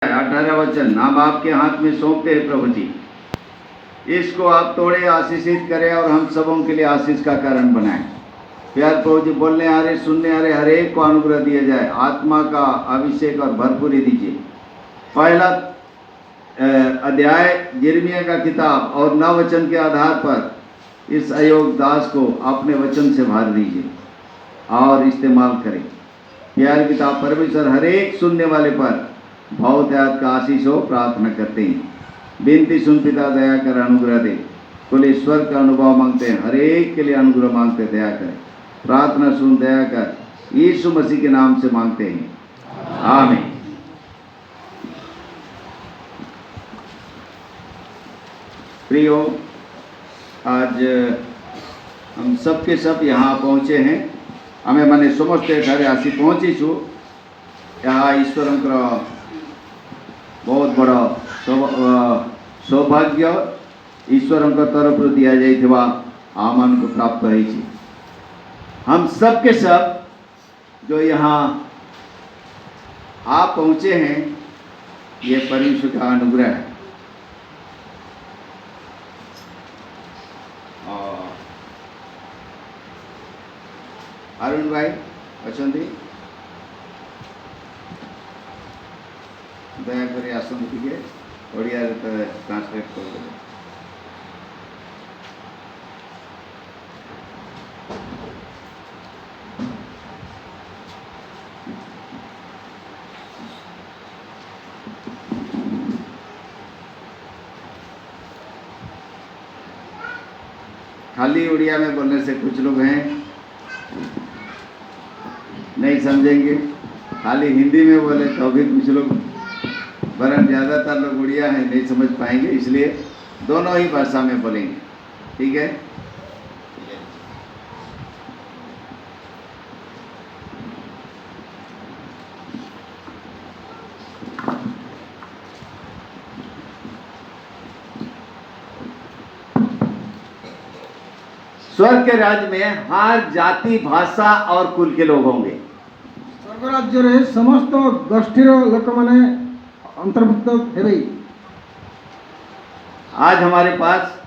18 वचन, नाम आपके हाथ में सौंपते हैं प्रभु जी, इसको आप तोड़े, आशीषित करें और हम सबों के लिए आशीष का कारण बनाएं। प्यार प्रभु जी, बोलने आ रहे, सुनने आ रहे हर एक को अनुग्रह दिया जाए, आत्मा का अभिषेक और भरपूरी दीजिए। पहला अध्याय यिर्मयाह का किताब और 9 वचन के आधार पर इस अयोग दास को अपने वचन से भर दीजिए और इस्तेमाल करें। प्यार किताब परमेश्वर हर एक सुनने वाले पर बहुत याद का आशीष हो प्रार्थना करते हैं। विनती सुन पिता, दया कर अनुग्रह दे। कुल ईश्वर का अनुभव मांगते हैं, हर एक के लिए अनुग्रह मांगते, दया कर। प्रार्थना सुन, दया कर, यीशु मसीह के नाम से मांगते हैं, आमीन। प्रियो, आज हम सबके सब यहाँ पहुँचे हैं। हमें मैंने समझते घरे आसी पहुँची छू। यहाँ ईश्वर बहुत बड़ा सौभाग्य ईश्वर तरफ दिया जाइथिबा आमान को प्राप्त है। हम सब के सब जो यहाँ आप पहुँचे हैं, ये परमेश्वर का अनुग्रह है। अरुण भाई अच्छी दयाकोरी आसन टिके ओडिया ट्रांसलेट कर। खाली उड़िया में बोलने से कुछ लोग हैं नहीं समझेंगे, खाली हिंदी में बोले तो भी कुछ लोग, वरन ज़्यादातर लोग उड़िया है नहीं समझ पाएंगे, इसलिए दोनों ही भाषा में बोलेंगे। ठीक है? स्वर्ग के राज्य में हर जाति, भाषा और कुल के लोग होंगे। स्वर्ग राज्य रे समस्त गोष्ठीर लोक माने अंतर्भुक्त हेबे। आज हमारे पास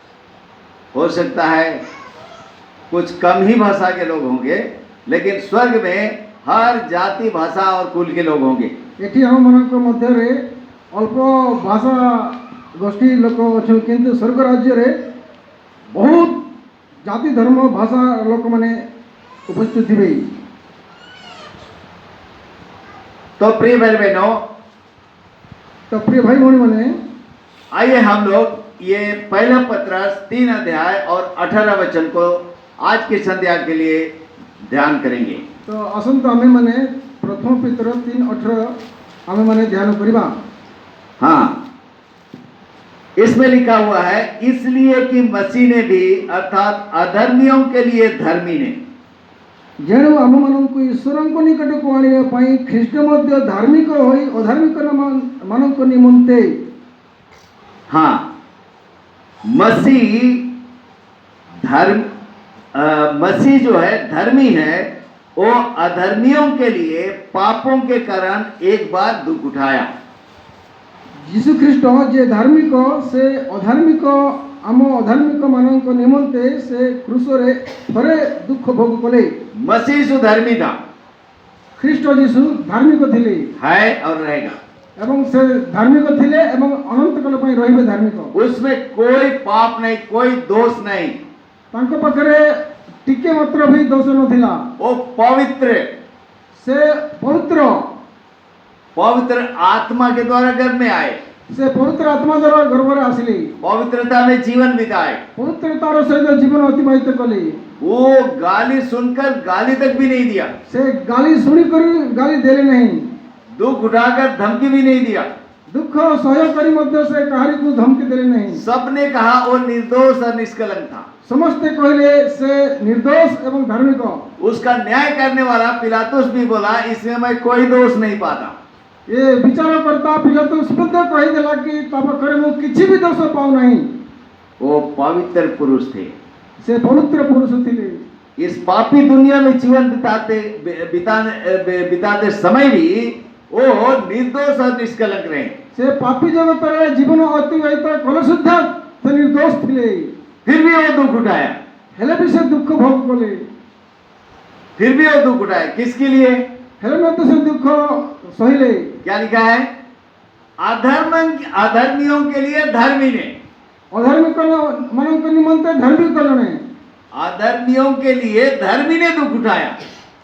हो सकता है कुछ कम ही भाषा के लोग होंगे, लेकिन स्वर्ग में हर जाति, भाषा और कुल के लोग होंगे। एठी हम मनक मध्य रे अल्प भाषा गोष्ठी लोक अछि, किंतु स्वर्ग राज्य रे बहुत जाति, धर्म, भाषा लोक माने उपस्थित हेबे। तो प्रिय भाई बहनों, तो प्रिय भाई बहन माने, आइए हम लोग ये पहला पत्रस 3 अध्याय और 18 वचन को आज की संध्या के लिए ध्यान करेंगे। तो असंत आमे माने प्रथम पत्र 3:18 आमे माने ध्यान करिबा। हाँ, इसमें लिखा हुआ है, इसलिए कि मसीह ने भी अर्थात अधर्मियों के लिए धर्मी ने, जेणु आम मानक ईश्वर निकट को आने पाई ख्रीष्ट मध्य धार्मिक होई अधार्मिक मानक निमंते। हाँ, मसीह मसीह जो है धर्मी है, वो अधर्मियों के लिए पापों के कारण एक बार दुख उठाया। यीशु ख्रीष्ट जे धार्मिक से अधार्मिक आम अधार्मिक मानक निमंते से क्रूस रे थरे दुख भोग कले। मसीह सुधर्मी था, ख्रीष्ट यीशु धार्मिक थिले, है और रहेगा, एवं से धार्मिक थिले एवं अनंत काल पई रहिबे धार्मिक। उसमें कोई पाप नहीं, कोई दोष नहीं। तांको पाखरे टिके मात्र भी दोष नथिला। वो पवित्र, से पवित्र पवित्र आत्मा के द्वारा घर में आए, से पवित्र आत्मा द्वारा गर्भ आसिले, पवित्रता में जीवन बिताए, पवित्रतार सहित जीवन अतिबाहित कले। वो गाली सुनकर गाली तक भी नहीं दिया, से गाली सुनी कर गाली देले नहीं, दुख उठाकर धमकी भी नहीं दिया, दुख सहय करी मध्य से कहारी को धमकी देले नहीं। सबने कहा वो निर्दोष और निष्कलंक था। समस्त कहले से निर्दोष एवं धार्मिक। उसका न्याय करने वाला पिलातुस भी बोला, इसमें मैं कोई दोष नहीं पाता। ये विचारकर्ता पिलातुस खुद कहि देला कि तब करे मु किछि भी दोष पाऊ नहीं। वो पवित्र पुरुष थे, से पवित्र पुरुष थिले। इस पापी दुनिया में जीवन बिताते समय भी वो निर्दोष और निष्कलंक रहे। से पापी जगत रे जीवन अतिबाहित कले सुद्धा से निर्दोष थिले, फिर भी वो दुख उठाया, हेले भी से दुख भोग कले, फिर भी वो दुख उठाया। किसके लिए? हेले मत से दुख सहिले। क्या लिखा है? अधर्मियों के लिए धर्मी ने, अधर्मिक मनक निमंते धर्मिक जने, अधर्मियों के लिए धर्मी ने दुख उठाया।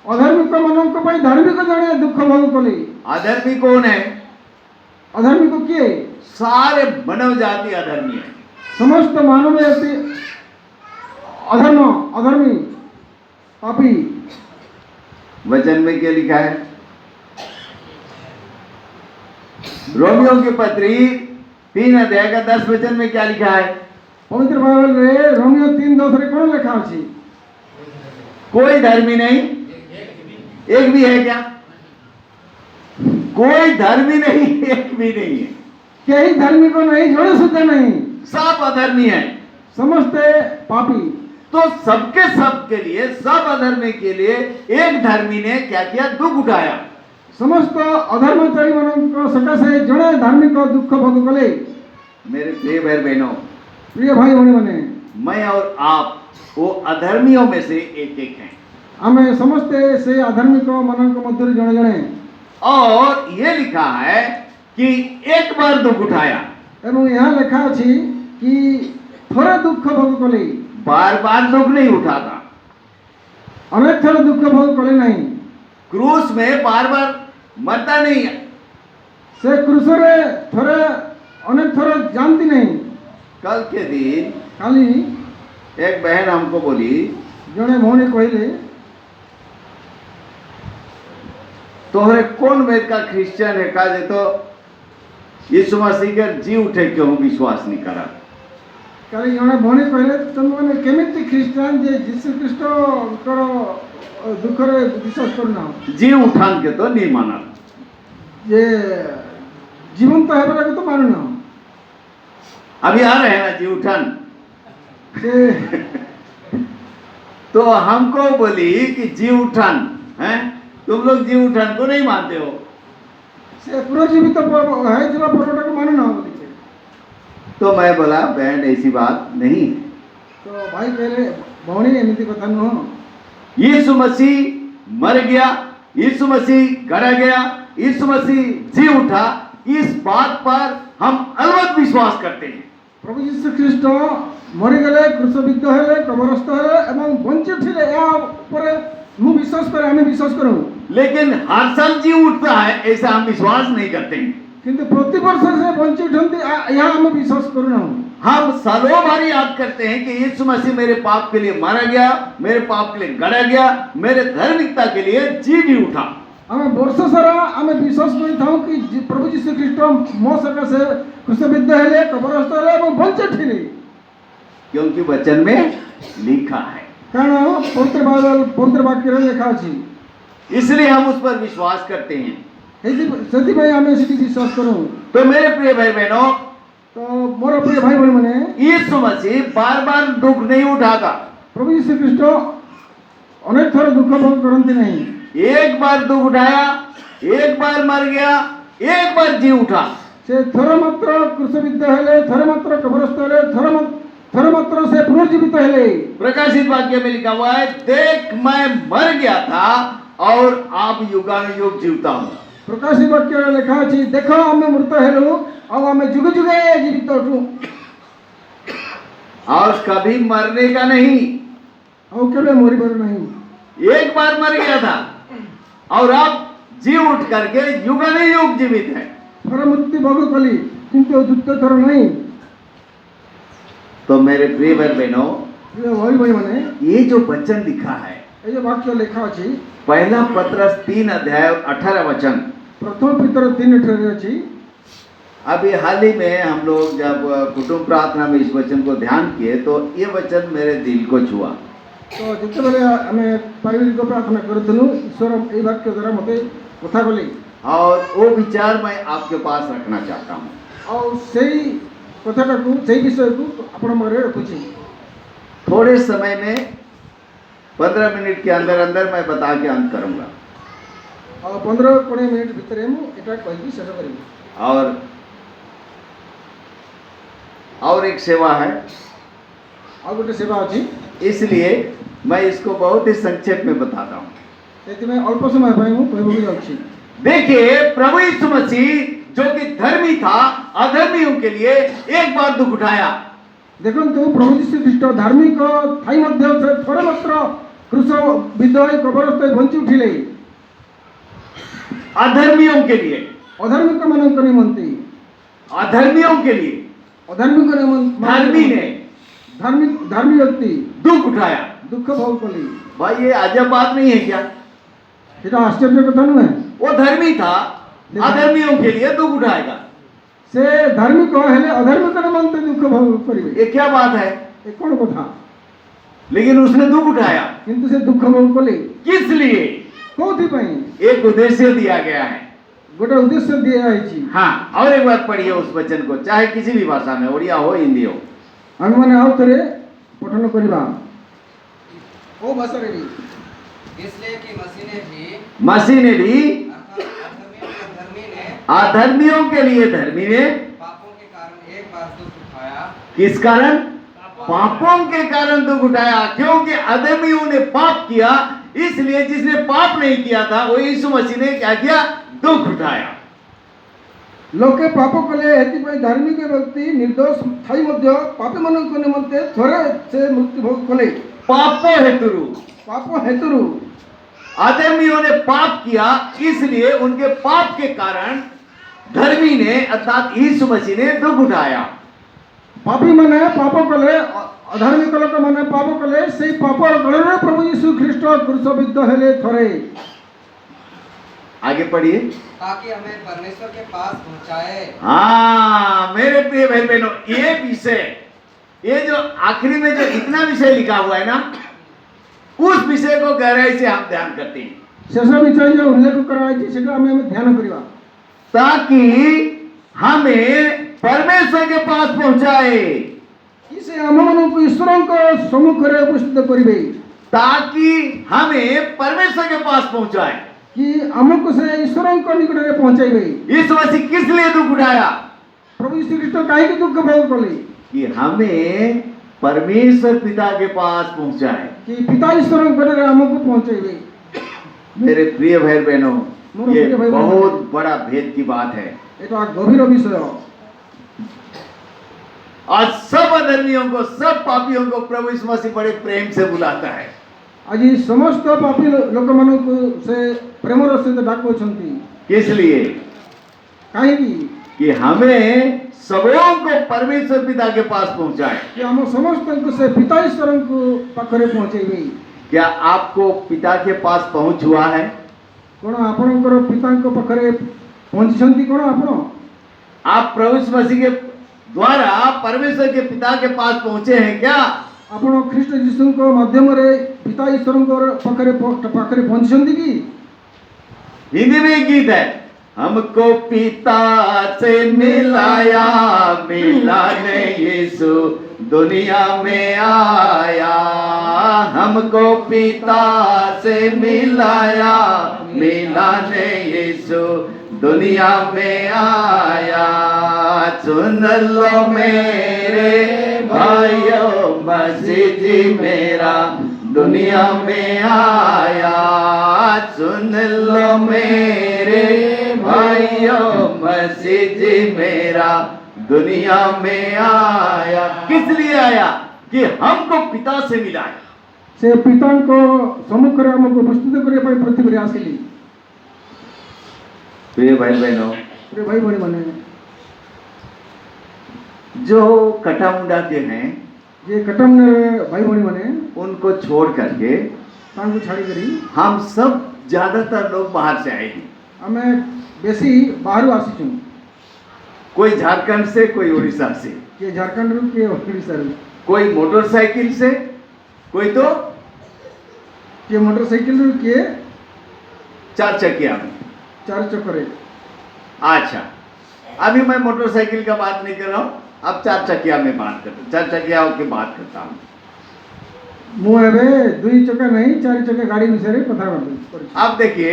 अधर्मिक मनक पई धार्मिक जने दुख भोग कले। अधर्मी कौन है? अधर्मिक किए? सारे मानव जाति अधर्मी है। समस्त मानव जाति अधर्म, अधर्मी, पापी। वचन में क्या लिखा है? रोमियो की पत्री 3 अध्याय का 10 वचन में क्या लिखा है? पवित्र बाइबल रे रोमियो 3:10 रे कोन लिखा अछि? कोई धर्मी नहीं, एक भी है क्या? कोई धर्मी नहीं, एक भी नहीं है। केही धार्मिक नहीं, जड़े सुद्धा नहीं, सब अधर्मी है, समस्त पापी। तो सबके सब के लिए, सब अधर्मी के लिए एक धर्मी ने क्या किया? दुख उठाया। समस्त अधर्मचारी मन सकाशे जड़े धार्मिक दुख भोग कले। मेरे प्रिय भाई बहनों, प्रिय भाई भौणी माने, मैं और आप वो अधर्मियों में से एक एक हैं। आमे समस्ते से अधर्मिक मनक मध्य जड़े जड़े। और ये लिखा है कि एक बार दुख उठाया, एवं यहाँ लिखा अछि कि थोड़ा दुख भोग कले, बार बार दुख नहीं उठाता। अनेक थोड़ा दुख भोग कले नहीं, क्रूस में बार बार मरता नहीं है। से क्रूसरे थोड़े अनेक थोड़े जानती नहीं। कल के दिन खाली एक बहन हमको बोली, जड़े भौणी कहले, तोहरे कौन वेद का क्रिश्चियन है का जे तो यीशु मसीह के जी उठे क्यों विश्वास नहीं करा? काली जड़े भौणी कहले, तुम माने केमिति ख्रिस्टान जे यीशु ख्रिस्ट करो दुख रे विश्वास करना जी उठान के तो नहीं माना, जे जीवन तो हेबरा के तो मानना। अभी आ रहे हैं ना जी उठान। से तो हमको बोली कि जी उठान है, तुम लोग जी उठान को नहीं मानते हो। से पुनर्जीवित तो है जब परोटा को मानना। तो मैं बोला बहन ऐसी बात नहीं है। तो भाई कहले भौणी एमिति कथा न, यीशु मसीह मर गया, यीशु मसीह गड़ा गया, यीशु मसीह जी उठा, इस बात पर हम अलवत विश्वास करते हैं। प्रभु यीशु ख्रिस्ट मरी गले, क्रूसबिद्ध हेले, कबरस्थ हेले एवं वंचित थिले, या ऊपर मु विश्वास करे, हमें विश्वास करूं। लेकिन हर साल जी उठता है ऐसा हम विश्वास नहीं करते हैं। किंतु प्रति वर्ष से वंचित होते यहाँ हमें विश्वास करूं। हम सालों भर याद करते हैं कि यीशु मसीह मेरे पाप के लिए मारा गया, मेरे पाप के लिए गड़ा गया, मेरे धार्मिकता के लिए जी भी उठा। हमें वर्ष सारा हमें विश्वास करिथाउ कि प्रभु यीशु ख्रिस्ट मो सकाशे क्रूसबिद्ध हेले, कबरस्थ हेले एवं वंचित थिले, क्योंकि वचन में लिखा है, कारण पवित्र बाइबल पवित्र वाक्य रे लिखा अछि, इसलिए हम उस पर विश्वास करते हैं। सेति भाई हमें सिटी विश्वास करूं। तो मेरे प्रिय भाई बहनों, तो मोर प्रिय भाई बहन माने, यीशु मसीह बार बार दुख नहीं उठाता। प्रभु यीशु ख्रिस्ट अनेक थोड़ा दुख भोग करते नहीं, एक बार दुख उठाया, एक बार मर गया, एक बार जी उठा। से थोड़ा मात्र क्रूसबिद्ध हेले, थोड़ा मात्र कबरस्थ हेले, थोड़ा मात्र से पुनर्जीवित हेले। प्रकाशित वाक्य में लिखा हुआ है, देख मैं मर गया था और आप युगानुयुग जीवता हूं। प्रकाशित वाक्य रे लिखा अछि, देखो हमें मृत हेलु और हमें जुगे जुगे जीवित उठू, और कभी मरने का नहीं, और कभी मरिबर नहीं। एक बार मर गया था और अब जी उठ करके युगानुयुग जीवित है। थोड़ा मृत्यु भोग कली किंतु द्वितीय थोड़ा नहीं। तो मेरे प्रिय भाई बहनों, भाई भाई माने, ये जो वचन लिखा है, ये जो वाक्य लिखा अछि, पहला पत्रस 3 अध्याय 18 वचन, प्रथम पत्र 3:18 अछि। अभी हाल ही में हम लोग जब कुटुंब प्रार्थना में इस वचन को ध्यान किए तो ये वचन मेरे दिल को छुआ। तो जिते बेले आमे पारिवारिक प्रार्थना करथनु, ईश्वर ए वाक्य द्वारा मते कथा बोली, और वो विचार मैं आपके पास रखना चाहता हूँ। और सही कथाटा को, सही विषय को आपण मरे रखुछी। थोड़े समय में 15 मिनट के अंदर अंदर मैं बता के अंत करूंगा। 15-20 ମିନିଟ୍ ଭିତରେ ମୁଁ ଏଟା କହିକି ଶେଷ କରିବି। और एक सेवा है, ଆଉ ଗୋଟେ ସେବା ଅଛି, इसलिए मैं इसको बहुत ही संक्षेप में बताता हूँ। ସେଥିପାଇଁ ଅଳ୍ପ ସମୟ ପାଇଁ ମୁଁ କହିବାକୁ ଯାଉଛି। देखिए, प्रभु यीशु मसीह जो कि धर्मी था, अधर्मियों के लिए एक बार दुख उठाया। ଦେଖନ୍ତୁ ପ୍ରଭୁ ଯୀଶୁ ଖ୍ରୀଷ୍ଟ ଧାର୍ମିକ ଥାଇ ମଧ୍ୟ ସେ ଥରେ ମାତ୍ର କୃଷ ବିଦ୍ରୋହୀ କବରସ୍ଥ ବଞ୍ଚି ଉଠିଲେ अधर्मियों के लिए, ଅଧାର୍ମିକ ମାନଙ୍କ ନିମନ୍ତେ। अधर्मियों के लिए ଅଧାର୍ମିକ धर्मी ने ଧର୍ମୀ ବ୍ୟକ୍ତି दुख उठाया। ଦୁଃଖ ଭୋଗ କଲେ। भाई ये अजब बात नहीं है क्या? ସେଟା ଆଶ୍ଚର୍ଯ୍ୟ କଥା ନୁହେଁ। वो धर्मी था, अधर्मियों के लिए दुख उठाएगा। ସେ ଧାର୍ମିକ ହେଲେ ଅଧାର୍ମିକ ନିମନ୍ତେ ଦୁଃଖ ଭୋଗ କରିବେ। ये क्या बात है? ଏ କ'ଣ କଥା? लेकिन उसने दुख उठाया। କିନ୍ତୁ ସେ ଦୁଃଖ ଭୋଗ କଲେ किस लिए? କୋଉଥିପାଇଁ? एक उद्देश्य दिया गया है। ଗୋଟେ ଉଦ୍ଦେଶ୍ୟ ଦିଆଯାଇଛି। हाँ, और एक बार पढ़िए उस वचन को, चाहे किसी भी भाषा में, उड़िया हो हिंदी हो। ଆମେମାନେ ଆଉ ଥରେ ପଠନ କରିବା କୋଉ ଭାଷାରେ ବି। इसलिए कि मसीह ने भी अधर्मियों के लिए धर्मी ने पापों के कारण एक बार दुख उठाया। किस कारण? पापों के कारण दुख उठाया, क्योंकि अधर्मियों ने पाप किया, इसलिए जिसने पाप नहीं किया था वो यीशु मसीह ने क्या किया? दुख उठाया। ଲୋକେ ପାପ କଲେ, ଏଥିପାଇଁ ଧାର୍ମିକ ବ୍ୟକ୍ତି ନିର୍ଦ୍ଦୋଷ ଥାଇ ମଧ୍ୟ ପାପୀମାନଙ୍କ ନିମନ୍ତେ ଥରେ ସେ ମୃତ୍ୟୁ ଭୋଗ କଲେ। पापों हेतु ପାପ ହେତୁରୁ अधर्मियों ने पाप किया, इसलिए उनके पाप के कारण धर्मी ने अर्थात यीशु मसीह ने दुख उठाया। ପାପୀମାନେ ପାପ କଲେ, ଅଧାର୍ମିକ ଲୋକମାନେ ପାପ କଲେ, ସେଇ ପାପର ଗଣରେ ପ୍ରଭୁ ଯୀଶୁ ଖ୍ରୀଷ୍ଟ କ୍ରୁଶବିଦ୍ଧ ହେଲେ ଥରେ। आगे पढ़िए। ताकि हमें परमेश्वर के पास पहुंचाए। हाँ मेरे प्रिय भाई बहनों, ये विषय, ये जो आखिरी में जो इतना विषय लिखा हुआ है ना, उस विषय को गहराई से हम ध्यान करते हैं, ଶେଷ ବିଷୟ ଯେ ଉଲ୍ଲେଖ କରାଯାଇଛି ସେଟା ଆମେ ଧ୍ୟାନ କରିବା, ताकि हमें परमेश्वर के पास पहुंचाए, କି ସେ ଆମମାନଙ୍କୁ ଈଶ୍ୱରଙ୍କ ସମ୍ମୁଖରେ ଉପସ୍ଥିତ କରିବେ, ताकि हमें परमेश्वर के पास पहुंचाए। କି ଆମକୁ ସେ ଈଶ୍ୱରଙ୍କ ନିକଟରେ ପହଞ୍ଚାଇବେ। यीशु मसीह किस लिए दुख उठाया? ପ୍ରଭୁ ଯୀଶୁ ଖ୍ରୀଷ୍ଟ କାହିଁକି ଦୁଃଖ ଭୋଗ କଲେ? कि हमें परमेश्वर पिता के पास पहुंचाए। କି ପିତା ଈଶ୍ୱରଙ୍କ ନିକଟରେ ଆମକୁ ପହଞ୍ଚାଇବେ। मेरे प्रिय भाई बहनों, मेरे ये प्रिय भाई बहनों, बहुत बड़ा भेद की बात है। ଏଟା ଗଭୀର ବିଷୟ। आज सब अधर्मियों को, सब पापियों को प्रभु यीशु मसीह बड़े प्रेम से बुलाता है। ଆଜି ସମସ୍ତ ପାପୀ ଲୋକମାନଙ୍କୁ ସେ ପ୍ରେମର ସହିତ ଡାକୁଛନ୍ତି। किस लिए? କାହିଁକି? कि हमें सबों को परमेश्वर पिता के पास पहुंचाए। କି ଆମ ସମସ୍ତଙ୍କୁ ସେ ପିତା ଈଶ୍ୱରଙ୍କୁ ପାଖରେ ପହଞ୍ଚାଇବେ। क्या आपको पिता के पास पहुंच हुआ है? କ'ଣ ଆପଣଙ୍କର ପିତାଙ୍କ ପାଖରେ ପହଞ୍ଚିଛନ୍ତି? କ'ଣ ଆପଣ आप प्रभु यीशु मसीह के द्वारा परमेश्वर के पिता के पास पहुंचे हैं क्या? ଆପଣ ଖ୍ରୀଷ୍ଟ ଯୀଶୁଙ୍କ ମାଧ୍ୟମରେ ପିତା ଈଶ୍ୱରଙ୍କ ପାଖରେ ପହଞ୍ଚିଛନ୍ତି କି? हिंदी में एक गीत है, हमको पिता से मिलाया, मिलाने यीशु दुनिया में आया। हमको पिता से मिलाया, मिलाने यीशु दुनिया में आया। सुन लो मेरे भाइयों, मसीह जी मेरा दुनिया में आया। सुन लो मेरे भाइयों, मसीह जी मेरा दुनिया में आया। किस लिए आया? कि हमको पिता से मिलाया। ସେ ପିତାଙ୍କ ସମ୍ମୁଖରେ ଆମକୁ ଉପସ୍ଥିତ କରିବା ପାଇଁ ପୃଥିବୀରେ ଆସିଲି। प्रिय भाई बहनों, ପ୍ରିୟ ଭାଇ ଭଉଣୀମାନେ, जो कटा मुंडा के हैं, ଯେ କଟମ୍ନ ଭାଇ ଭଉଣୀମାନେ, उनको छोड़ करके ତାଙ୍କୁ ଛାଡ଼ିକରି हम सब ज्यादातर लोग बाहर से आए हैं। ଆମେ ବେଶୀ ବାହାରୁ ଆସିଛୁ। कोई झारखंड से, कोई उड़ीसा से, କିଏ ଝାଡ଼ଖଣ୍ଡରୁ, କିଏ ଓଡ଼ିଶାରୁ, कोई मोटरसाइकिल से, कोई तो କିଏ ମୋଟର ସାଇକେଲରୁ, କିଏ चार चकिया में। ଚାରି ଚକରେ। अच्छा, अभी मैं मोटरसाइकिल का बात नहीं कर रहा हूँ, अब चार चकिया में बात करता हूँ, चार चकिया की बात करता हूँ। ମୁଁ ଏବେ 2 ଚକା ନାହିଁ 4 ଚକା ଗାଡ଼ି ବିଷୟରେ କଥା କରୁଛି। अब देखिए,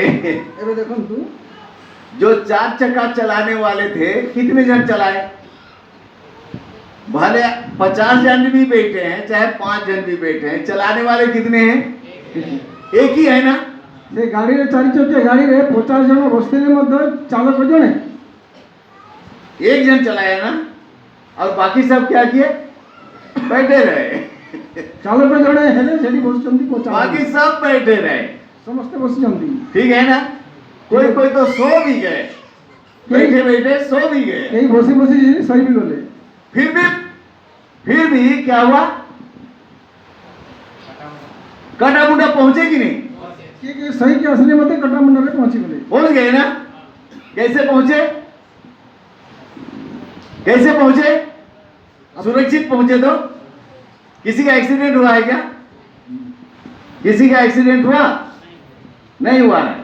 ଏବେ ଦେଖନ୍ତୁ जो 4 चक्का चलाने वाले थे कितने जन चलाए? भले 50 जन भी बैठे हैं चाहे 5 जन भी बैठे हैं, चलाने वाले कितने हैं? एक ही है ना। ସେ ଗାଡ଼ିରେ 4 ଚକିଆ ଗାଡ଼ିରେ 50 ଜଣ ବସିଥିଲେ ମଧ୍ୟ ଚାଳକ ଜଣେ। एक जन चलाया ना, और बाकी सब क्या किए? बैठे रहे। ଚାଳକ ଜଣେ ହେଲେ ସେଠି ବସିଛନ୍ତି 50 बाकी सब बैठे रहे। ସମସ୍ତେ ବସିଛନ୍ତି। ठीक है ना। कोई कोई तो सो भी गए, बैठे बैठे सो भी गए। କେହି ବସି ବସି ଶୋଇ ବି ଗଲେ। फिर भी क्या हुआ? कटा मुंडा पहुंचे कि नहीं? କିଏ କିଏ ଶୋଇକି ଆସିଲେ ମଧ୍ୟ କଟାମୁଣ୍ଡରେ ପହଞ୍ଚିଗଲେ। पहुंच गए ना। कैसे पहुंचे? कैसे पहुंचे? सुरक्षित पहुंचे तो? किसी का एक्सीडेंट हुआ है क्या? किसी का एक्सीडेंट हुआ? नहीं हुआ है।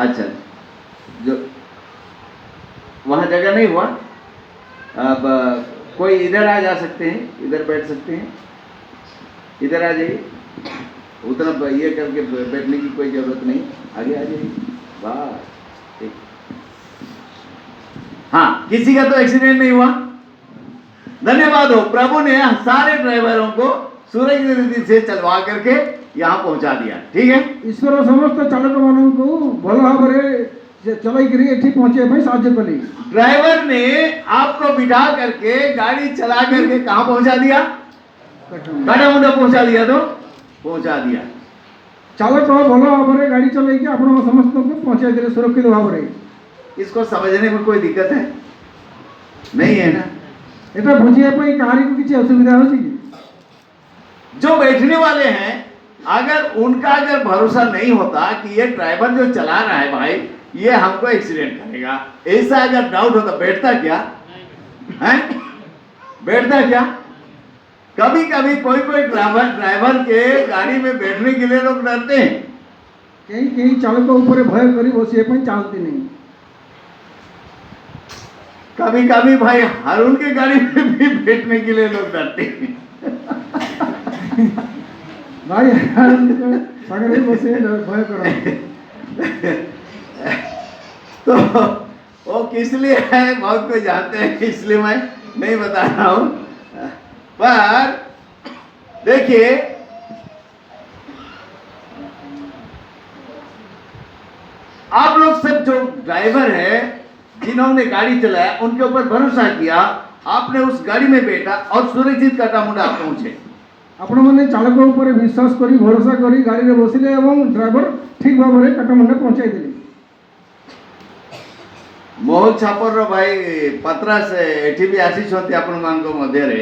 अच्छा, जो वहां जगह नहीं हुआ। अब कोई इधर आ जा सकते हैं, इधर बैठ सकते हैं, इधर आ जाइए। उतना ये करके बैठने की कोई जरूरत नहीं, आगे आ जाइए। बस ठीक। हाँ, किसी का तो एक्सीडेंट नहीं हुआ। धन्यवाद हो, प्रभु ने सारे ड्राइवरों को सुरक्षित रीति से चलवा करके यहाँ पहुंचा दिया। ठीक है। ଈଶ୍ୱର ସମସ୍ତ ଚାଳକମାନଙ୍କୁ ଭଲ ଭାବରେ ଚଲାଇକରି ଏଠି ପହଞ୍ଚିବା ପାଇଁ ସାହାଯ୍ୟ କଲେ। ड्राइवर ने आपको बिठा करके गाड़ी चला करके कहाँ पहुंचा दिया? गाड़ा मुंडा पहुंचा दिया। तो पहुंचा दिया। ଚାଳକ ଭଲ ଭାବରେ ଗାଡ଼ି ଚଲାଇକି ଆପଣ ସମସ୍ତଙ୍କୁ ପହଞ୍ଚାଇ ଦେଲେ ସୁରକ୍ଷିତ ଭାବରେ। इसको समझने में कोई दिक्कत है? नहीं है ना। ଏଟା ବୁଝିବା ପାଇଁ କାହାରିକୁ କିଛି ଅସୁବିଧା ହେଉଛି କି? जो बैठने वाले हैं, अगर उनका अगर भरोसा नहीं होता कि ये ड्राइवर जो चला रहा है भाई, ये हमको एक्सीडेंट करेगा, ऐसा अगर डाउट होता, बैठता क्या? हैं? बैठता क्या? कभी कभी कोई कोई ड्राइवर के गाड़ी में बैठने के लिए लोग डरते हैं। କେହି କେହି ଚାଳକ ଉପରେ ଭୟ କରି ବସିବା ପାଇଁ ଚାହାନ୍ତି ନାହିଁ। कभी कभी भाई हारून के गाड़ी में भी बैठने के लिए लोग डरते हैं। ଭାଇ ସାଙ୍ଗରେ ବସି ଭୟ କରନ୍ତି। तो वो किस लिए है बहुत कोई जानते हैं, इसलिए मैं नहीं बता रहा हूं। पर देखिए, आप लोग सब जो ड्राइवर है, जिन्होंने गाड़ी चलाया, उनके ऊपर भरोसा किया, आपने उस गाड़ी में बैठा और सुरक्षित कटामुंडा पहुंचे। ଆପଣମାନେ ଚାଳକ ଉପରେ ବିଶ୍ୱାସ କରି ଭରସା କରି ଗାଡ଼ିରେ ବସିଲେ ଏବଂ ଡ୍ରାଇଭର ଠିକ୍ ଭାବରେ କଟାମୁଣ୍ଡା ପହଞ୍ଚାଇ ଦେଲେ। मोहन छापर भाई पत्रास एठी भी आसीछंती आपण मानक मध्यरे।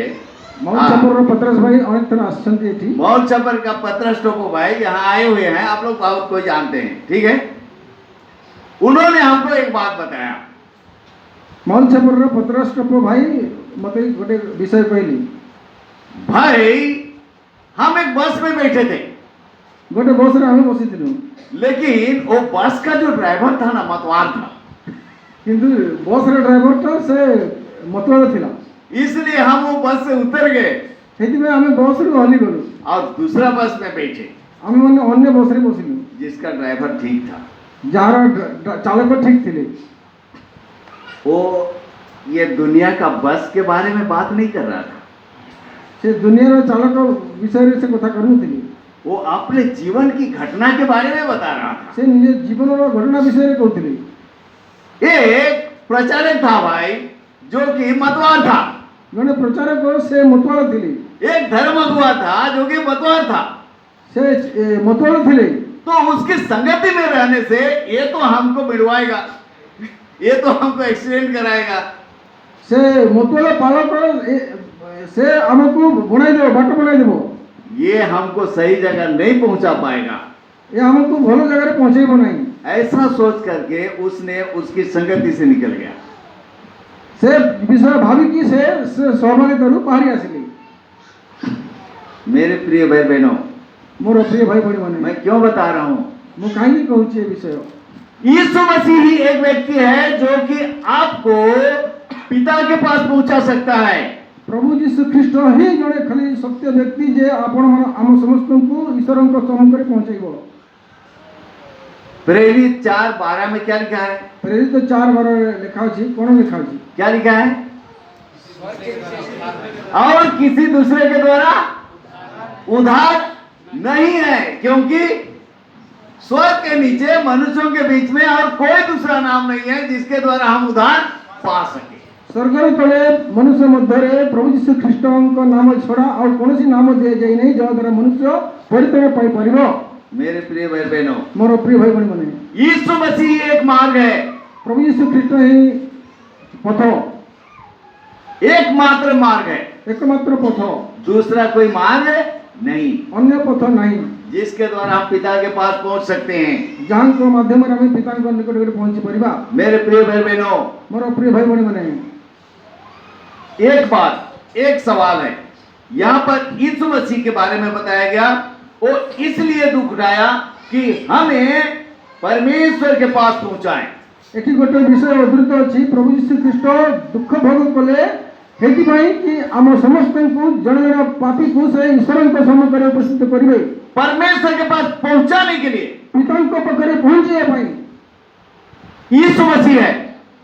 ମହଲ ଛାପର ପତ୍ରସ ଭାଇ ଅନେକ ଥର ଆସିଛନ୍ତି ଏଠି। मोहन छापर का पत्रास टोपो भाई यहाँ आए हुए हैं, आप लोग बहुत कोई जानते हैं। ठीक है। उन्होंने हमको एक बात बताया। ମହଲ ଛାପର ପତ୍ରସ ଟୋପ ଭାଇ ମୋତେ ଗୋଟେ ବିଷୟ କହିଲେ। भाई हम एक बस में बैठे थे, ଗୋଟେ ବସରେ ଆମେ ବସିଥିଲୁ, लेकिन वो बस का जो ड्राइवर था ना मतवार था, କିନ୍ତୁ ବସର ଡ୍ରାଇଭରଟା ସେ ମତଳା ଥିଲା। इसलिए हम वो बस से उतर गए ସେଥିପାଇଁ ଆମେ ବସରୁ ଓହ୍ଲିଗଲୁ। और दूसरा बस में बैठे ଆମେମାନେ ଅନ୍ୟ ବସରେ ବସିଲୁ, जिसका ड्राइवर ठीक था। ଯାହାର ଚାଳକ ଠିକ୍ ଥିଲେ। वो ये दुनिया का बस के बारे में बात नहीं कर रहा था, ସେ ଦୁନିଆର ଚାଳକ ବିଷୟରେ ସେ କଥା କରୁନଥିଲେ, वो अपने जीवन की घटना के बारे में बता रहा था। ସେ ନିଜ ଜୀବନର ଘଟଣା ବିଷୟରେ କହୁଥିଲେ। एक प्रचारक था भाई जो कि मतवार था, ଜଣେ ପ୍ରଚାରକ ସେ ମତୁଆଳ ଥିଲେ, एक धर्म अगुआ था जो कि मतवार था। ସେ ମତୁଆଳ ଥିଲେ। तो उसकी संगति में रहने से ये तो हमको मिलवाएगा, ये तो हमको एक्सीडेंट कराएगा। ସେ ମତୁଆଳ ପାଳକ ସେ ଆମକୁ ବଣାଇଦେବ, ବାଟ ବଣାଇଦେବ, ये हमको सही जगह नहीं पहुंचा पाएगा, ଏ ଆମକୁ ଭଲ ଜାଗାରେ ପହଞ୍ଚେଇବ ନାହିଁ। ऐसा सोच करके उसने उसकी संगति से निकल गया। ସେ ବିଷୟ ଭାବିକି ସେ ସହଭାଗିତାରୁ ବାହାରି ଆସିଲେ। मेरे प्रिय भाई बहनों, ମୋର ପ୍ରିୟ ଭାଇ ଭଉଣୀମାନେ, मैं क्यों बता रहा हूं? ମୁଁ କାହିଁକି କହୁଛି ଏ ବିଷୟ? यीशु मसीह ही एक व्यक्ति है जो कि आपको पिता के पास पहुंचा सकता है। प्रभु जीशु ख्रीष्ट ही जड़े खाली सत्य व्यक्ति जे आपण आम समस्त को ईश्वर सम्मुख पहुंचेब। प्रेरित 4:12 में क्या लिखा है? प्रेरित 4:12 लिखा अछि। कौन लिखा अछि? क्या लिखा है? और किसी दूसरे के द्वारा उद्धार नहीं है, क्योंकि स्वर्ग के नीचे मनुष्यों के बीच में और कोई दूसरा नाम नहीं है जिसके द्वारा हम उद्धार पा सके। स्वर्गर तले मनुष्य मध्य प्रभु जीशु ख्रीष्ट नाम छड़ा और कौन सी नाम दिया जाए नहीं जहाँ द्वारा मनुष्य परित्राण पाई परिबो। मेरे प्रिय भाई बहनों, मोर प्रिय भाई बहन माने, यीशु मसीह एक मार्ग है, प्रभु यीशु ख्रीष्ट ही पथ, एकमात्र मार्ग है, एकमात्र पथ, दूसरा कोई मार्ग नहीं, अन्य पथ नहीं, जिसके द्वारा हम पिता के पास पहुंच सकते हैं। जहाँ को माध्यम रे हम पिता के निकट पहुंची परिबा। मेरे प्रिय भाई बहनों, मोर प्रिय भाई बहन माने, एक बात, एक सवाल है। यहाँ पर यीशु मसीह के बारे में बताया गया, वो इसलिए दुख उठाया कि हमें परमेश्वर के पास पहुंचाए। एठी गोटे विषय उद्धृत अछि, प्रभु यीशु ख्रीष्ट दुख भोग कले हेति भाई कि आम समस्त को जन जन पापी को से ईश्वर को सम्मुख रे उपस्थित करिवे, परमेश्वर के पास पहुंचाने के लिए पिता को पकड़े पहुंचे भाई यीशु मसीह है।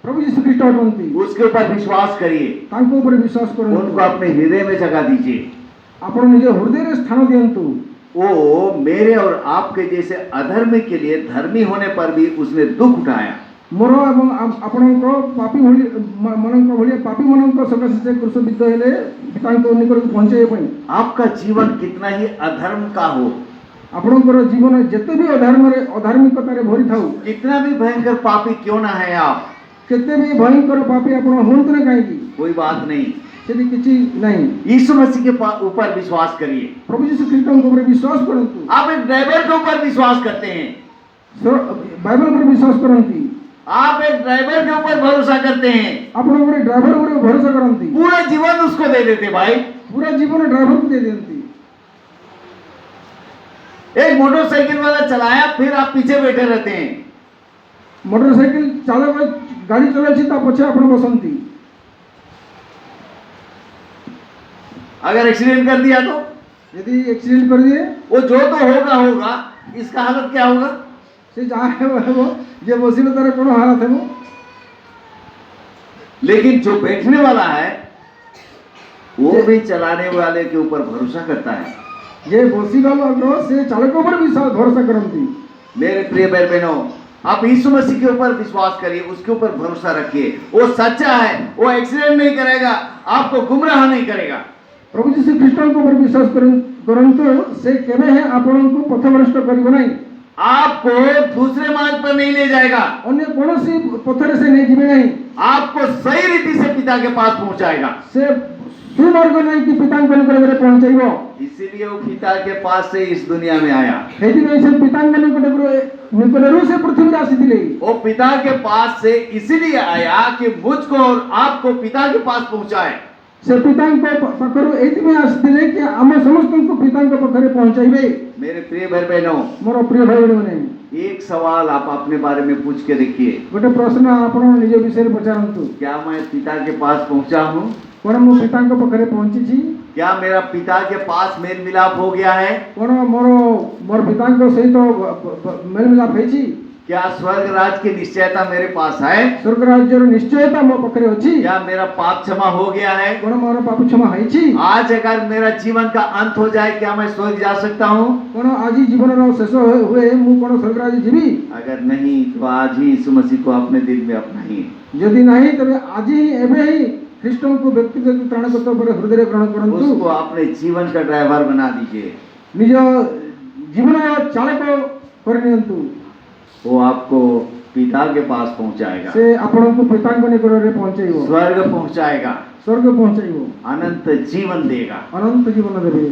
प्रभु यीशु ख्रीष्ट होती, उसके ऊपर विश्वास करिए, तांको ऊपर विश्वास करो, उनको अपने हृदय में जगह दीजिए। आपण निज हृदय रे स्थान दियंतु। वो मेरे और आपके जैसे अधर्मी के लिए धर्मी होने पर भी उसने दुख उठाया। मोर एवं आपणको पापी भली मनक भली पापी मनक सकाशे से क्रूसबिद्ध हेले तांको निकट पहुंचे पई। आपका जीवन कितना ही अधर्म का हो, आपणकर जीवन जते भी अधर्म रे अधार्मिकता रे भरी थाउ, कितना भी भयंकर पापी क्यों ना है आप, केते भी भयंकर पापी आपण होंत ने काई की कोई बात नहीं, सेदी किछि नहीं, यीशु मसीह के ऊपर विश्वास करिए। प्रभु यीशु ख्रीष्ट के ऊपर विश्वास करंतु। आप एक ड्राइवर के ऊपर विश्वास करते हैं, बाइबल पर विश्वास करंती, आप एक ड्राइवर के ऊपर भरोसा करते हैं, आपण ऊपर ड्राइवर ऊपर भरोसा करंती, पूरा जीवन उसको दे देते भाई। पूरा जीवन ड्राइवर को दे देंती। एक मोटरसाइकिल वाला चलाया, फिर आप पीछे बैठे रहते हैं। मोटरसाइकिल चालक गाड़ी चलाची ता पछे आपण बसंती, अगर एक्सीडेंट कर दिया तो यदि एक्सीडेंट कर दिए वो जो तो होगा, इसका हालत क्या होगा? से जहाँ है वो जे बसिलो तार कोनो हालत है वो। लेकिन जो बैठने वाला है वो भी चलाने वाले के ऊपर भरोसा करता है। ये बसी वाला से चालक ऊपर भी भरोसा करती। मेरे प्रिय भाई बहनों, आप यीशु मसीह के ऊपर विश्वास करिए, उसके ऊपर भरोसा रखिए। वो सच्चा है, वो एक्सीडेंट नहीं करेगा, आपको गुमराह नहीं करेगा। प्रभु यीशु ख्रीष्ट के ऊपर विश्वास करंतु, से केबे है आपण को पथभ्रष्ट करिवो नहीं, आपको दूसरे मार्ग पर नहीं ले जाएगा, अन्य कौनसी पथरे से नहीं जीवे नहीं, आपको सही रीति से पिता के पास पहुंचाएगा। से सुमार्ग नहीं कि पिता को निकट पहुंचाइबो। इसीलिए वो पिता के पास से इस दुनिया में आया। हेति में से पिता के निकट से पृथ्वी रे आसीथिले। वो पिता के पास से इसीलिए आया कि मुझको और आपको पिता के पास पहुंचाए। से पिता को पकड़ो एति में आसीथिले कि हम समस्त को पिता के पकड़े पहुंचाइबे। मेरे प्रिय भाई बहनों, मोर प्रिय भाई बहन, एक सवाल आप अपने बारे में पूछ के देखिए। गोटे प्रश्न आपण निज विषय रे पचारंतु, क्या मैं पिता के पास पहुंचा हूँ? कोन मो पिता के पकड़े पहुंची छी? क्या मेरा पिता के पास मेल मिलाप हो गया है? कोन मोर पिता के सहित मेल मिलाप है छी? क्या स्वर्ग राज की निश्चयता मेरे पास है? स्वर्ग राज्य निश्चयता मो पकड़े अछि। क्या मेरा पाप क्षमा हो गया है? कोन मोर पाप क्षमा है छी? आज अगर मेरा जीवन का अंत हो जाए, क्या मैं स्वर्ग जा सकता हूँ? कोन आज जीवन रो शेष हुए मु कोन स्वर्ग राज्य जीवी? अगर नहीं तो आज ही यीशु मसीह को अपने दिल में अपनाइए। यदि नहीं तबे आज ही एबे ही ख्रीष्टों को व्यक्तिगत त्राणकर्ता पर हृदय ग्रहण करंतु। उसको अपने जीवन का ड्राइवर बना दीजिए, निज जीवन चालक करनियंतु। वो आपको पिता के पास पहुंचाएगा, से आपण को पिता को निकट रे पहुंचाइबो, स्वर्ग पहुंचाएगा, स्वर्ग पहुंचाइबो, अनंत जीवन देगा। अनंत जीवन देबे।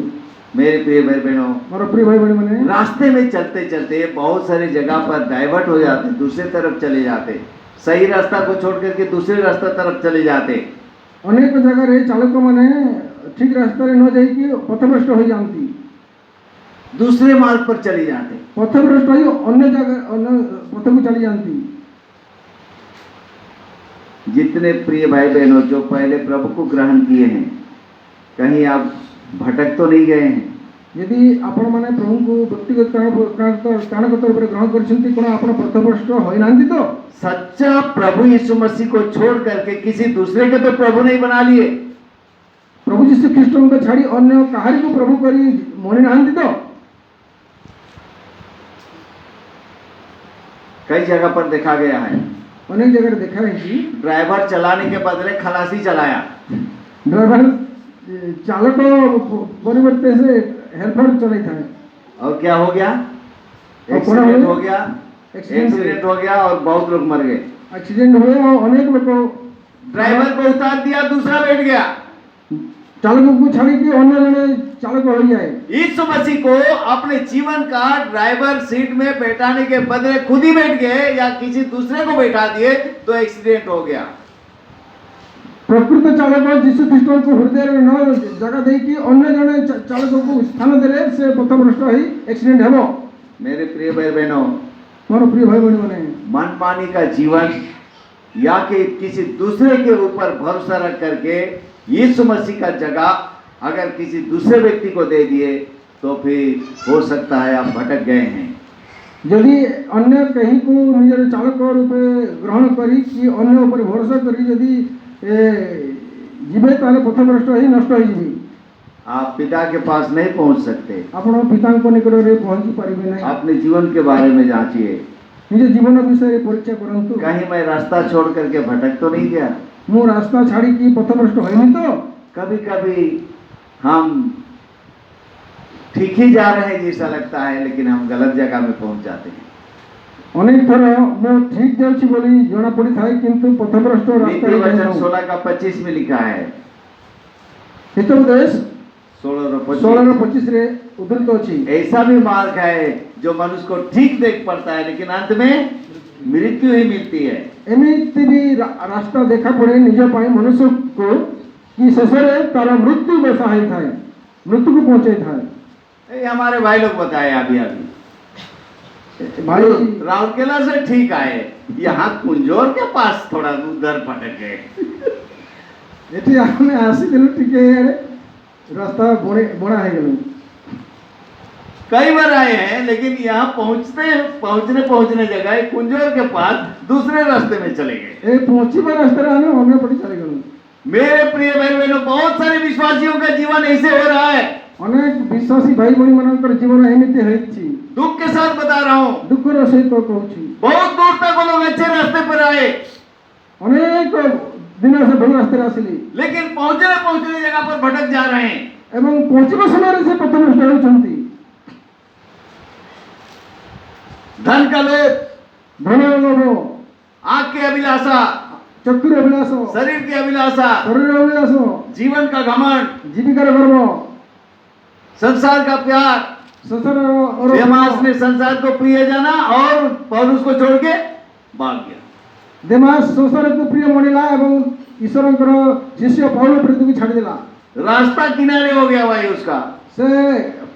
मेरे प्रिय भाई बहनों, मोर प्रिय भाई बहन माने, रास्ते में चलते चलते बहुत सारी जगह पर डाइवर्ट हो जाते, दूसरे तरफ चले जाते, सही रास्ता को छोड़ करके दूसरे रास्ता तरफ चले जाते। अनेक जगह रे चालक माने ठीक रास्ता रे न जाई कि पथभ्रष्ट हो जानती, दूसरे मार्ग पर चले जाते, पथभ्रष्ट हो अन्य जगह अन्य पथ को चली जानती। जितने प्रिय भाई बहनों जो पहले प्रभु को ग्रहण किए हैं, कहीं आप भटक तो नहीं गए हैं? यदि आपण माने प्रभु को व्यक्तिगत कारणगत रूप से ग्रहण करछंती कोन आपण पथभ्रष्ट होई नांती तो सच्चा प्रभु यीशु मसीह को छोड़ करके किसी दूसरे के तो प्रभु नहीं बना लिए। प्रभु यीशु ख्रीष्ट को छाड़ी अन्य काहारी को प्रभु करी मनि नांती तो कई जगह पर देखा गया है, अनेक जगह देखा है कि ड्राइवर चलाने के बदले खलासी चलाया। ड्राइवर चालक परिवर्ते से हेल्पर चलाई था और क्या हो गया? और एक्सीडेंट हो गया, एक्सीडेंट एक्सीडेंट हो गया और बहुत लोग मर गए। एक्सीडेंट हुए और अनेक लोग ड्राइवर को उतार दिया, दूसरा बैठ गया। चालकों को छाड़ी के अन्य जने चालक हो जाए। यीशु मसीह को अपने जीवन का ड्राइवर सीट में बैठाने के बदले खुद ही बैठ गए या किसी दूसरे को बैठा दिए तो एक्सीडेंट हो गया। प्रकृत चालक यीशु ख्रीष्ट को हृदय में न जगह दे कि अन्य जने चालकों को स्थान देले से पथभ्रष्ट होई एक्सीडेंट हेबो। मेरे प्रिय भाई बहनों, मोर प्रिय भाई बहन माने मनमानी का जीवन या कि किसी दूसरे के ऊपर भरोसा रख करके यीशु मसीह का जगह अगर किसी दूसरे व्यक्ति को दे दिए तो फिर हो सकता है आप भटक गए हैं। यदि अन्य कहीं को निजर चालक रूपे ग्रहण करी कि अन्य ऊपर भरोसा करी यदि जीवे ताले पथभ्रष्ट होई नष्ट होई जीवी। आप पिता के पास नहीं पहुंच सकते। आपण पिता को निकट रे पहुंची परिबे नहीं। अपने जीवन के बारे में जांचिए, निज जीवन विषय परीक्षा करंतु। कहीं मैं रास्ता छोड़ करके भटक तो नहीं गया? मो रास्ता छाड़ी की पथभ्रष्ट होइनी तो कभी कभी हम ठीक ही जा रहे हैं जैसा लगता है, लेकिन हम गलत जगह में पहुंच जाते हैं। अनेक थर मो ठीक जाउछि बोली जणा पड़ी थाए किंतु पथभ्रष्ट रास्ता नीति वचन 16:25 में लिखा है। हितोपदेश 16:25 रे उद्धृत अछि। ऐसा भी मार्ग है जो मनुष्य को ठीक देख पड़ता है लेकिन अंत में मृत्यु ही मिलती है। एमिति भी रास्ता देखा पड़े निज पाई मनुष्य को कि शेषरे तार मृत्यु बसा है थाए, मृत्यु को पहुंचे थाए। ये हमारे भाई लोग बताए अभी भाई राउरकेला से ठीक आए, यहाँ कुंजोर के पास थोड़ा उधर भटक गए। एठी आमे आसी दिनु टिके रास्ता बड़ा है गेलो। कई बार आए हैं लेकिन यहाँ पहुंचने जगह कुंजोर के पास दूसरे रास्ते में चले गए। ए पहुंची बार रास्ते आने अन्य पड़ी चले गेलो। मेरे प्रिय भाई बहनों, बहुत सारे विश्वासियों का जीवन ऐसे हो रहा है। अनेक विश्वासी भाई बहनी मानकर जीवन एमिति होइछि। दुख के साथ बता रहा हूँ, दुख रो सहित कहूछि। बहुत दूर तक वो लोग अच्छे रास्ते पर आए अनेक दिन से भल रास्ते आसिली, लेकिन पहुंचने जगह पर भटक जा रहे हैं। एवं पहुंचबा समय से पथभ्रष्ट होइछंती। धन का लोभ, धन लोभ, आंख की अभिलाषा, चक्षुर अभिलाष, शरीर की अभिलाषा, शरीर अभिलाष, जीवन का घमंड, जीविकार गर्व, संसार का प्यार। संसार और देमास ने संसार को प्रिय जाना और पौलुस को छोड़ के भाग गया। देमास संसार को प्रिय मानिला एवं ईश्वरकर शिष्य पौल प्रति को छाड़ देला। रास्ता किनारे हो गया भाई उसका, से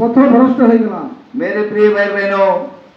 पथ भ्रष्ट हो गला। मेरे प्रिय भाई बहनों,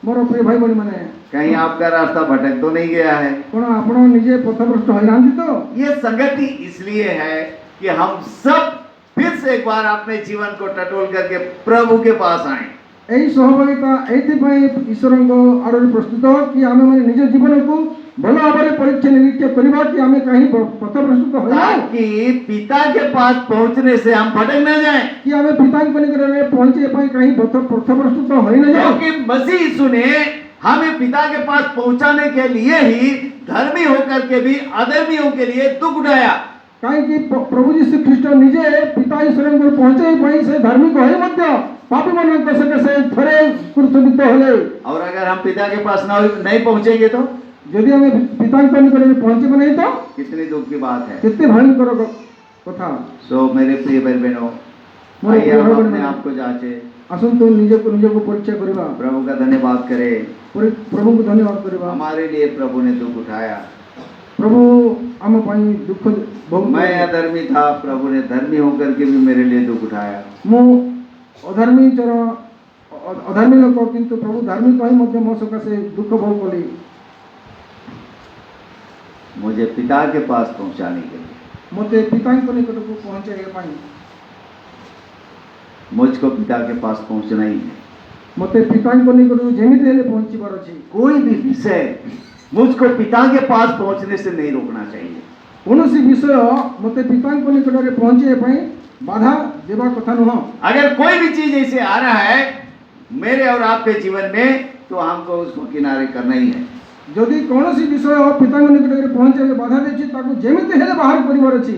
मोर प्रिय भाई बहनी माने कहीं आपका रास्ता भटक तो नहीं गया है? कोन आपण निजे पथभ्रष्ट होइरांती तो? ये संगति इसलिए है कि हम सब फिर से एक बार अपने जीवन को टटोल करके प्रभु के पास आए। एई सहभागिता एथि पई ईश्वरको आडर प्रस्तुत कि आमे माने निज जीवन को भलो भाबरे परीक्षा निरीक्षा करबा कि आमे कहीं पथभ्रष्ट होइना, ताकि पिता के पास पहुंचने से हम भटक न जाएं, कि आमे पिता के निकट रे पहुंचे पई कहीं पथभ्रष्ट होइना जाओ। क्योंकि मसीह यीशु ने हमें पिता के पास पहुंचाने के लिए ही धर्मी होकर के भी अधर्मियों के लिए दुख उठाया। कहीं प्रभु यीशु ख्रीष्ट निजे पिता ईश्वर को पहुंचे पई से धार्मिक होई मध्य पापी मन को से थरे क्रुशित होले। और अगर हम पिता के पास नहीं पहुंचेंगे तो यदि हमें पिता के निकट पहुंचे नहीं तो कितनी दुख की बात है, कितने भयंकर कथा। सो मेरे प्रिय भाई बहनों, आइए हम अपने आप को जांचे, आसन तो निजे को परीक्षा करबा, प्रभु का धन्यवाद करें। प्रभु को धन्यवाद करबा। हमारे लिए प्रभु ने दुख उठाया। प्रभु आम पाई दुख बहुत। मैं अधर्मी था, प्रभु ने धर्मी होकर के भी मेरे लिए दुख उठाया। मो अधर्मी लोक किंतु प्रभु धार्मिक कहीं मध्य मो सकाशे दुख भोग कले। मुझे पिता के पास पहुंचाने के लिए, मते पिता निकट को पहुंचाए पाई मुझको पिता के पास पहुंचना ही है। ମୋତେ ପିତାଙ୍କ ନିକଟକୁ ଯେମିତି ହେଲେ ପହଞ୍ଚିବାର ଅଛି। कोई भी विषय मुझको पिता के पास पहुंचने से नहीं रोकना चाहिए। କୌଣସି ବିଷୟ ମୋତେ ପିତାଙ୍କ ନିକଟରେ ପହଞ୍ଚିବା ପାଇଁ ବାଧା ଦେବା କଥା ନୁହଁ। अगर कोई भी चीज ऐसे आ रहा है मेरे और आपके जीवन में, तो हमको उसको किनारे करना ही है। ଯଦି କୌଣସି ବିଷୟ ପିତାଙ୍କ ନିକଟରେ ପହଞ୍ଚିବାକୁ ବାଧା ଦେଉଛି ତାକୁ ଯେମିତି ହେଲେ ବାହାର କରିବାର ଅଛି,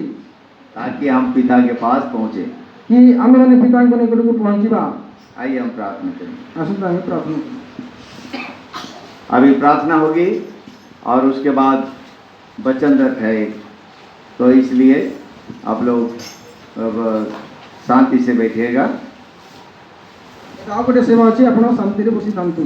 ताकि हम पिता के पास पहुंचे। କି ଆମେମାନେ ପିତାଙ୍କ ନିକଟକୁ ପହଞ୍ଚିବା। आइए हम प्रार्थना करें। ଆସନ୍ତୁ ଆମେ ପ୍ରାର୍ଥନା କରିବା। अभी प्रार्थना होगी और उसके बाद वचन रथ है, तो इसलिए आप लोग अब शांति से बैठिएगा। ଆଉ ଗୋଟେ ସେବା ଅଛି, ଆପଣ ଶାନ୍ତିରେ ବସିଥାନ୍ତୁ।